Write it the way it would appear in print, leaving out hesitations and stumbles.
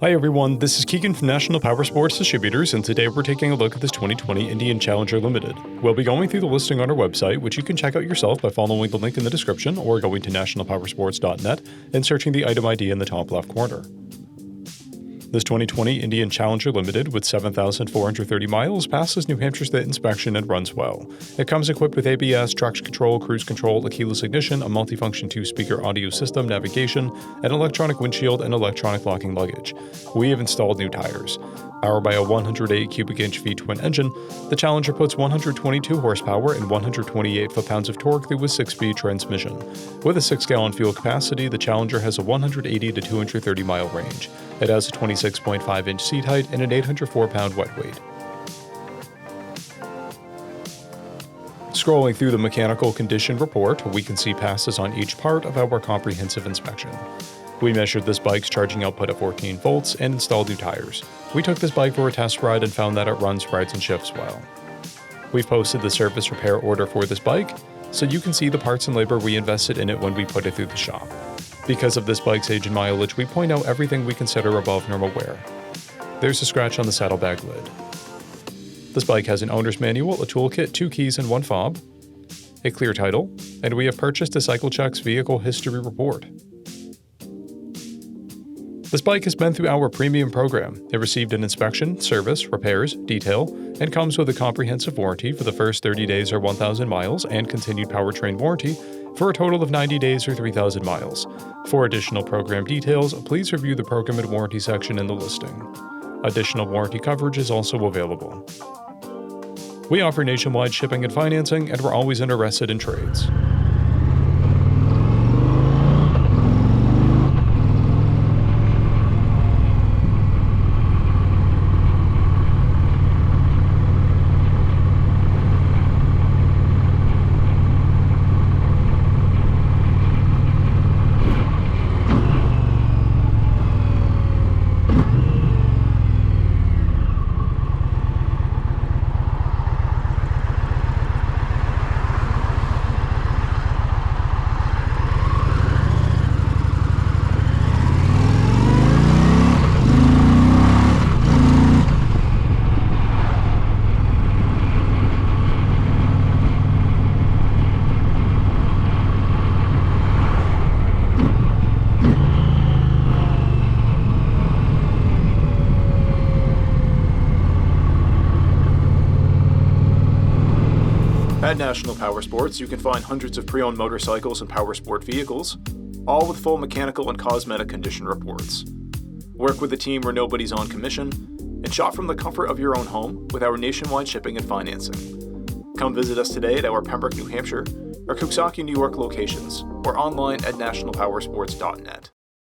Hi everyone, this is Keegan from National Powersports Distributors, and today we're taking a look at this 2020 Indian Challenger Limited. We'll be going through the listing on our website, which you can check out yourself by following the link in the description or going to nationalpowersports.net and searching the item ID in the top left corner. This 2020 Indian Challenger Limited with 7,430 miles passes New Hampshire State inspection and runs well. It comes equipped with ABS, traction control, cruise control, a keyless ignition, a multifunction 2-speaker audio system, navigation, an electronic windshield, and electronic locking luggage. We have installed new tires. Powered by a 108 cubic inch V-twin engine, the Challenger puts 122 horsepower and 128 foot-pounds of torque through a 6-speed transmission. With a 6-gallon fuel capacity, the Challenger has a 180 to 230 mile range. It has a 26.5-inch seat height and an 804-pound wet weight. Scrolling through the mechanical condition report, we can see passes on each part of our comprehensive inspection. We measured this bike's charging output at 14 volts and installed new tires. We took this bike for a test ride and found that it runs, rides, and shifts well. We've posted the service repair order for this bike, so you can see the parts and labor we invested in it when we put it through the shop. Because of this bike's age and mileage, we point out everything we consider above normal wear. There's a scratch on the saddlebag lid. This bike has an owner's manual, a toolkit, 2 keys, and 1 fob, a clear title, and we have purchased a CycleCheck's vehicle history report. This bike has been through our premium program. It received an inspection, service, repairs, detail, and comes with a comprehensive warranty for the first 30 days or 1,000 miles and continued powertrain warranty for a total of 90 days or 3,000 miles. For additional program details, please review the program and warranty section in the listing. Additional warranty coverage is also available. We offer nationwide shipping and financing, and we're always interested in trades. At National Powersports, you can find hundreds of pre-owned motorcycles and powersport vehicles, all with full mechanical and cosmetic condition reports. Work with a team where nobody's on commission, and shop from the comfort of your own home with our nationwide shipping and financing. Come visit us today at our Pembroke, New Hampshire, or Coxsackie, New York locations, or online at nationalpowersports.net.